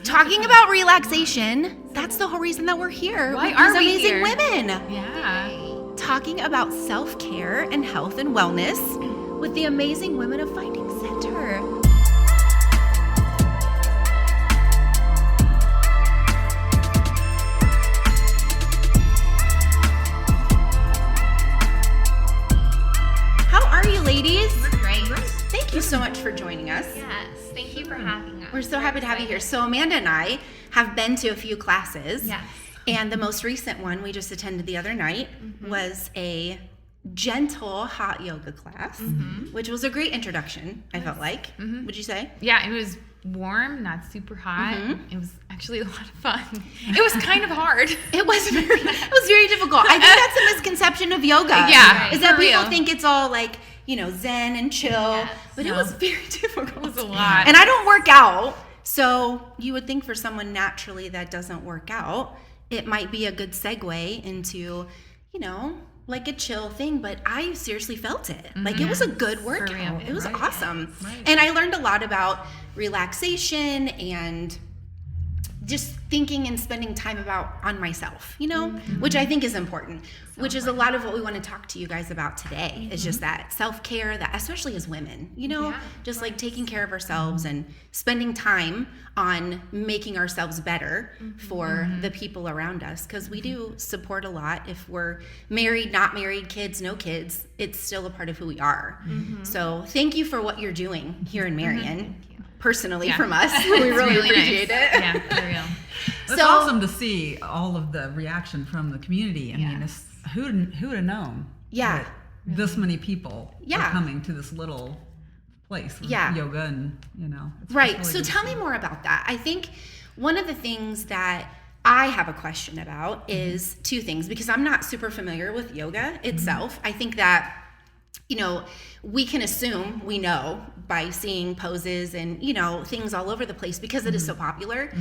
talking about relaxation. That's the whole reason that we're here. Why with are these we amazing here? women? Yeah. Talking about self-care and health and wellness with the amazing women of Finding Center. How are you, ladies? We're great. Thank you so much for joining us. Yes. Thank you for having us. We're so happy to have you here. So Amanda and I have been to a few classes. Yes. And the most recent one we just attended the other night was a gentle hot yoga class, which was a great introduction, I felt like. Would you say? Yeah, it was warm, not super hot. It was actually a lot of fun. It was kind of hard. It was very difficult. I think that's a misconception of yoga. Yeah, is that for people real. think it's all like, zen and chill, Yes. but it No. was very difficult. It was a lot. And I don't work out, so you would think for someone naturally that doesn't work out, it might be a good segue into, like a chill thing, but I seriously felt it. Like it was a good workout. real. It was Right. awesome. Right. And I learned a lot about relaxation and just thinking and spending time on myself, which I think is important, which is a lot of what we want to talk to you guys about today is just that self-care, that especially as women, just like taking care of ourselves and spending time on making ourselves better for the people around us. Because we do support a lot. If we're married, not married, kids, no kids, it's still a part of who we are. So thank you for what you're doing here in Marion. Personally, Yeah. from us, we really Really appreciate nice. it. Yeah, for real. It's So- awesome to see all of the reaction from the community. I mean, who'd have known? Yeah. that this many people Yeah. are coming to this little place with Yeah. yoga and it's Right. really So good to tell me see. more about that. I think one of the things that I have a question about is two things, because I'm not super familiar with yoga itself. I think that, we can assume we know by seeing poses and, things all over the place because it is so popular.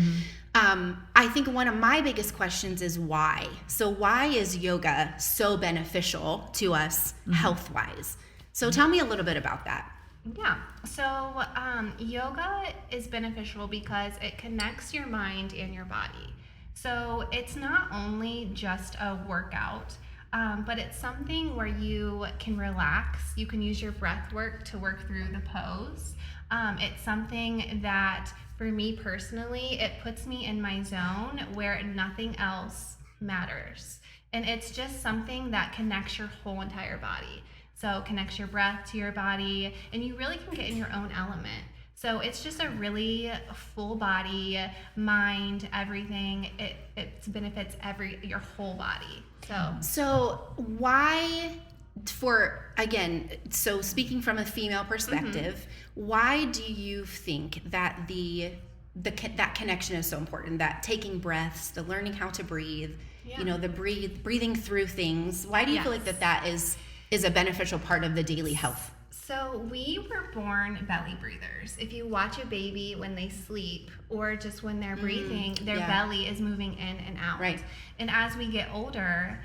I think one of my biggest questions is why. So why is yoga so beneficial to us health-wise? So tell me a little bit about that. Yeah. So yoga is beneficial because it connects your mind and your body. So it's not only just a workout, but it's something where you can relax. You can use your breath work to work through the pose. It's something that, for me personally, it puts me in my zone where nothing else matters. And it's just something that connects your whole entire body. So connects your breath to your body, and you really can get in your own element. So it's just a really full body, mind, everything. It benefits your whole body. So why, so speaking from a female perspective, why do you think that that connection is so important? That taking breaths, the learning how to breathe, the breathing through things. Why do you feel like that is a beneficial part of the daily health? So we were born belly breathers. If you watch a baby when they sleep or just when they're breathing, their belly is moving in and out. Right. And as we get older,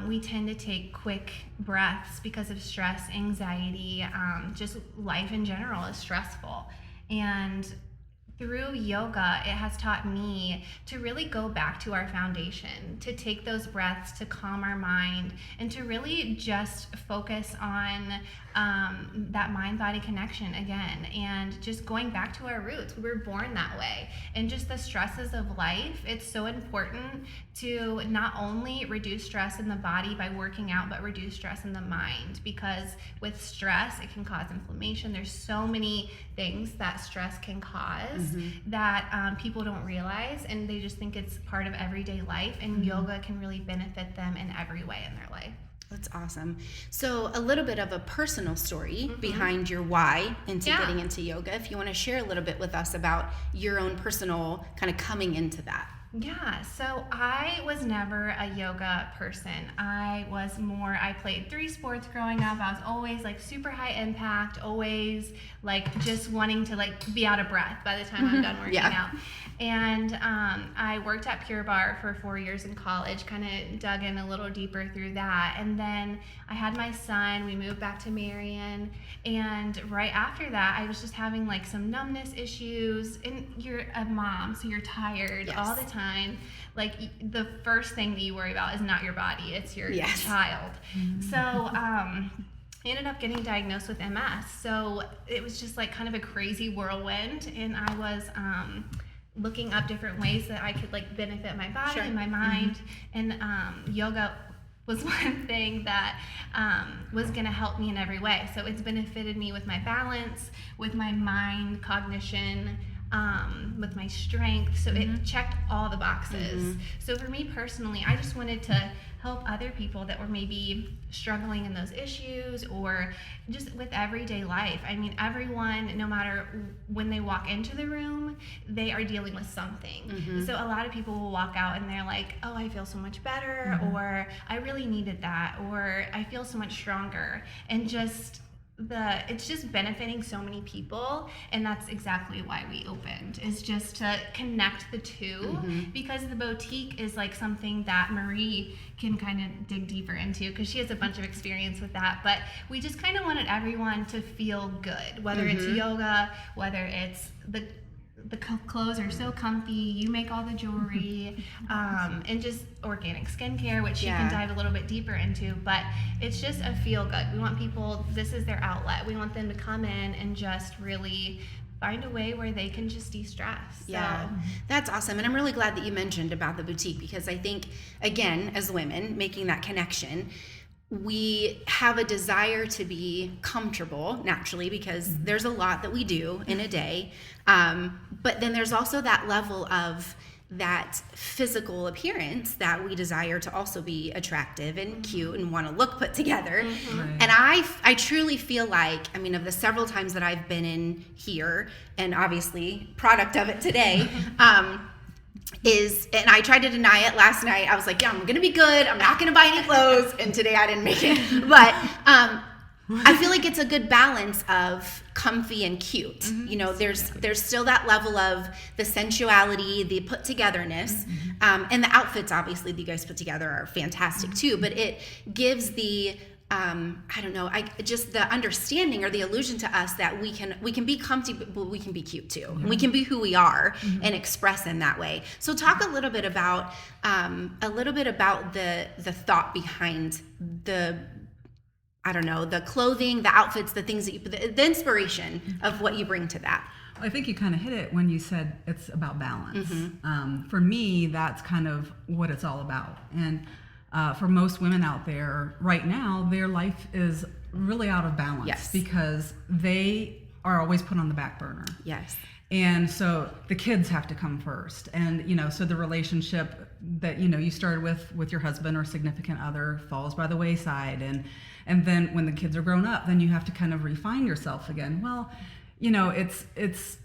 we tend to take quick breaths because of stress, anxiety, just life in general is stressful. And through yoga, it has taught me to really go back to our foundation, to take those breaths, to calm our mind, and to really just focus on that mind-body connection again, and just going back to our roots. We were born that way. And just the stresses of life, it's so important to not only reduce stress in the body by working out, but reduce stress in the mind, because with stress, it can cause inflammation. There's so many things that stress can cause that people don't realize, and they just think it's part of everyday life, and yoga can really benefit them in every way in their life. That's awesome. So a little bit of a personal story behind your why into getting into yoga. If you want to share a little bit with us about your own personal kind of coming into that. Yeah, so I was never a yoga person. I played 3 sports growing up. I was always like super high impact, always like just wanting to like be out of breath by the time I'm done working out. And I worked at Pure Barre for 4 years in college, kind of dug in a little deeper through that. And then I had my son, we moved back to Marion. And right after that, I was just having like some numbness issues. And you're a mom, so you're tired all the time. Like the first thing that you worry about is not your body, it's your child. So I ended up getting diagnosed with MS. So it was just like kind of a crazy whirlwind. And I was looking up different ways that I could like benefit my body and my mind. And yoga was one thing that was going to help me in every way. So it's benefited me with my balance, with my mind, cognition, with my strength. So it checked all the boxes. So for me personally, I just wanted to help other people that were maybe struggling in those issues or just with everyday life. I mean, everyone, no matter when they walk into the room, they are dealing with something. So a lot of people will walk out and they're like, oh, I feel so much better, or I really needed that, or I feel so much stronger. And just it's just benefiting so many people, and that's exactly why we opened, is just to connect the two, because the boutique is like something that Marie can kind of dig deeper into because she has a bunch of experience with that. But we just kind of wanted everyone to feel good, whether it's yoga, whether it's the clothes are so comfy, you make all the jewelry, and just organic skincare, which you can dive a little bit deeper into, but it's just a feel good. We want people, this is their outlet. We want them to come in and just really find a way where they can just de-stress. Yeah, that's awesome. And I'm really glad that you mentioned about the boutique, because I think, again, as women, making that connection, we have a desire to be comfortable naturally, because there's a lot that we do in a day. But then there's also that level of that physical appearance that we desire to also be attractive and cute and want to look put together. And I truly feel like, I mean, of the several times that I've been in here, and obviously product of it today, and I tried to deny it last night. I was like, yeah, I'm gonna be good, I'm not gonna buy any clothes, and today I didn't make it. But I feel like it's a good balance of comfy and cute. You know, there's still that level of the sensuality, the put togetherness, and the outfits obviously that you guys put together are fantastic too, but it gives the just the understanding or the illusion to us that we can be comfy, but we can be cute too. And we can be who we are and express in that way. So talk a little bit about the thought behind the clothing, the outfits, the things that the inspiration of what you bring to that. I think you kind of hit it when you said it's about balance. For me, that's kind of what it's all about. And for most women out there right now, their life is really out of balance because they are always put on the back burner. And so the kids have to come first. And, so the relationship that, you started with your husband or significant other falls by the wayside. And then when the kids are grown up, then you have to kind of refine yourself again. Well, it's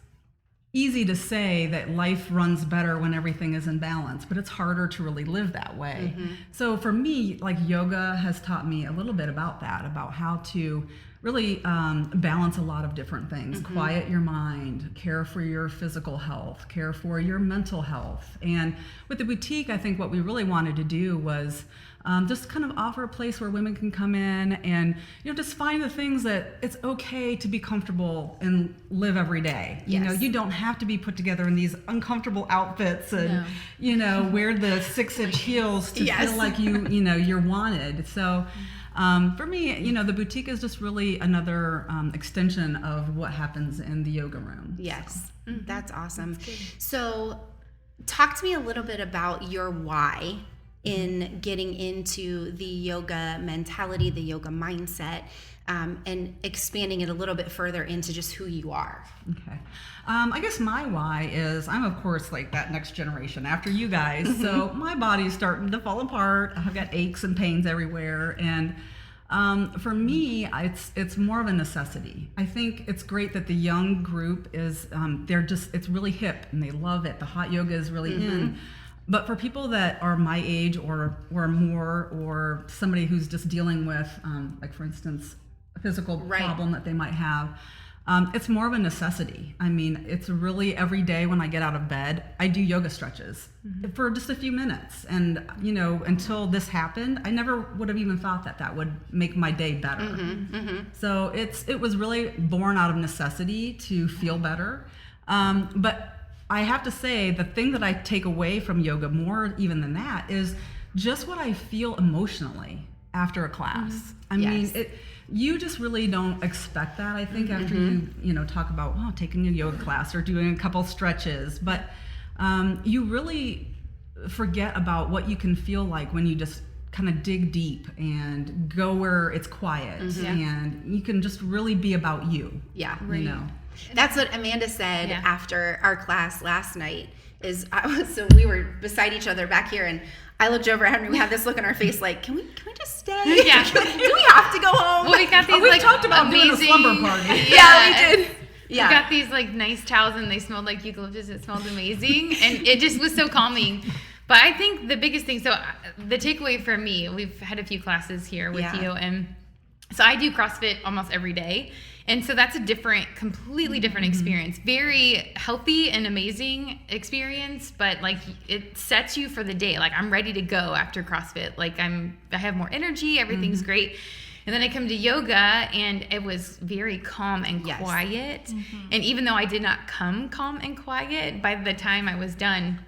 easy to say that life runs better when everything is in balance, but it's harder to really live that way. So for me, like, yoga has taught me a little bit about that, about how to really balance a lot of different things. Quiet your mind, care for your physical health, care for your mental health. And with the boutique, I think what we really wanted to do was just kind of offer a place where women can come in and just find the things that it's okay to be comfortable and live every day. You don't have to be put together in these uncomfortable outfits and wear the 6-inch heels to feel like you're wanted. So for me, the boutique is just really another extension of what happens in the yoga room. That's awesome. So talk to me a little bit about your why in getting into the yoga mentality, the yoga mindset, and expanding it a little bit further into just who you are. Okay. I guess my why is I'm, of course, like that next generation after you guys. So my body's starting to fall apart. I've got aches and pains everywhere. And for me, it's more of a necessity. I think it's great that the young group is, it's really hip and they love it. The hot yoga is really in. But for people that are my age or more, or somebody who's just dealing with, like for instance, a physical problem that they might have, it's more of a necessity. I mean, it's really every day when I get out of bed, I do yoga stretches for just a few minutes. And, until this happened, I never would have even thought that would make my day better. So it was really born out of necessity to feel better. But I have to say, the thing that I take away from yoga more even than that is just what I feel emotionally after a class. I mean, you just really don't expect that, I think, after you talk about taking a yoga class or doing a couple stretches. But you really forget about what you can feel like when you just kind of dig deep and go where it's quiet and you can just really be about you. Yeah. That's what Amanda said after our class last night. So we were beside each other back here, and I looked over at her and we had this look on our face like, can we just stay? Yeah. Do we have to go home? Well, we got these we talked about doing a slumber party. Yeah, we did. Yeah. We got these like nice towels, and they smelled like eucalyptus. It smelled amazing, and it just was so calming. But I think the biggest thing, so the takeaway for me, we've had a few classes here with you, and so I do CrossFit almost every day. And so that's a completely different experience. Very healthy and amazing experience, but like it sets you for the day. Like I'm ready to go after CrossFit. Like I have more energy, everything's great. And then I come to yoga, and it was very calm and quiet. And even though I did not come calm and quiet, by the time I was done,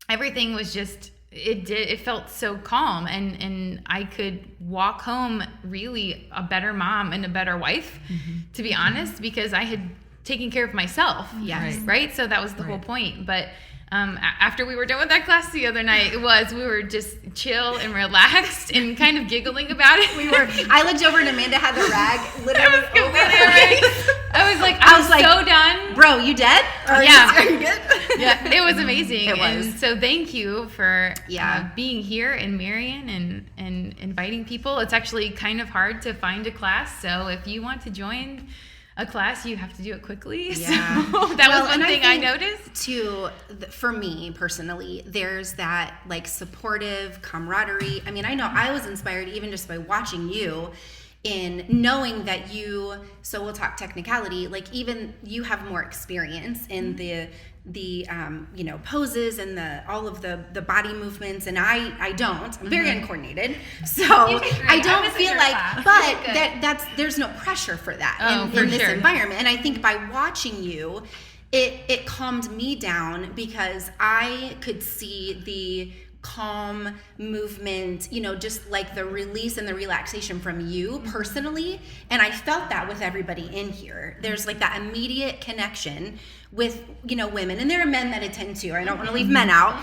everything was just, it felt so calm, and I could walk home really a better mom and a better wife, to be honest, because I had taken care of myself. Yes. Right? So that was the whole point. But after we were done with that class the other night, we were just chill and relaxed and kind of giggling about it. I looked over and Amanda had the rag literally over her. I was like, so done. Bro, you dead? Are you good? Yeah, it was amazing. It was. And so thank you for being here in Marion and inviting people. It's actually kind of hard to find a class. So if you want to join a class, you have to do it quickly. Yeah. So that was one thing I noticed. Too, for me personally, there's that like supportive camaraderie. I mean, I know I was inspired even just by watching you, in knowing that so we'll talk technicality, like even you have more experience in the poses and all of the body movements, and I don't. I'm very uncoordinated, so I don't feel like. But there's no pressure for that in this environment. And I think by watching you, it calmed me down because I could see the calm movement, just like the release and the relaxation from you personally. And I felt that with everybody in here. There's like that immediate connection with, women, and there are men that attend too. I don't want to leave men out.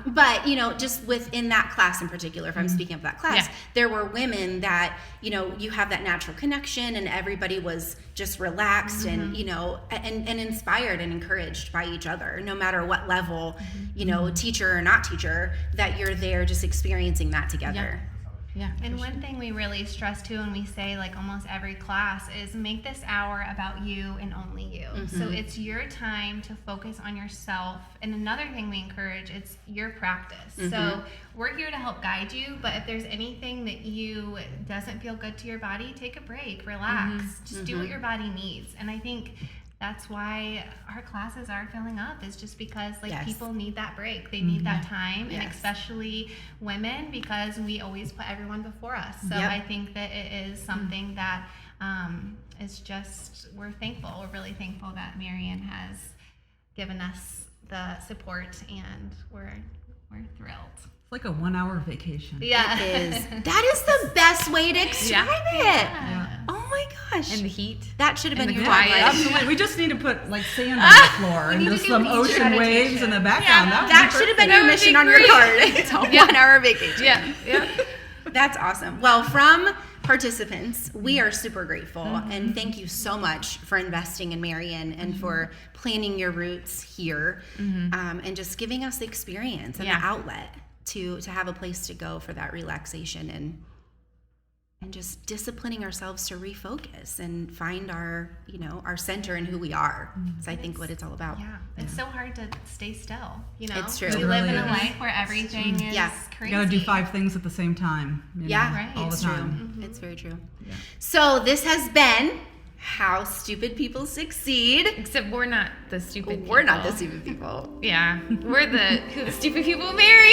But, just within that class in particular, if I'm speaking of that class, there were women that, you have that natural connection, and everybody was just relaxed and, and inspired and encouraged by each other, no matter what level, teacher or not teacher, that you're there just experiencing that together. Yeah. And one thing we really stress too, and we say like almost every class, is make this hour about you and only you. So it's your time to focus on yourself. And another thing we encourage, it's your practice. So we're here to help guide you, but if there's anything that doesn't feel good to your body, take a break, relax, just do what your body needs. And I think that's why our classes are filling up, is just because people need that break. They need that time, and especially women, because we always put everyone before us. So I think that it is something that is just, we're thankful. We're really thankful that Marion has given us the support, and we're thrilled. Like a 1 hour vacation. Yeah. It is. That is the best way to describe it. Yeah. Oh my gosh. And the heat. That should have been your quiet. tagline. Absolutely. We just need to put like sand on the floor and just some ocean waves in the background. That should have been your mission on your card. It's a 1 hour vacation. Yeah. That's awesome. Well, from participants, we are super grateful, and thank you so much for investing in Marion and for planning your roots here, and just giving us the experience and the outlet to have a place to go for that relaxation. And and just disciplining ourselves to refocus and find our, our center and who we are. That's, I think, what it's all about. Yeah, it's so hard to stay still. It's true. We It live really in a is. life where everything is crazy. You got to do 5 things at the same time. Right. All the It's time. true. It's very true. Yeah. So this has been How Stupid People Succeed. Except we're not the stupid people. We're not the stupid people. Yeah. We're who the stupid people marry.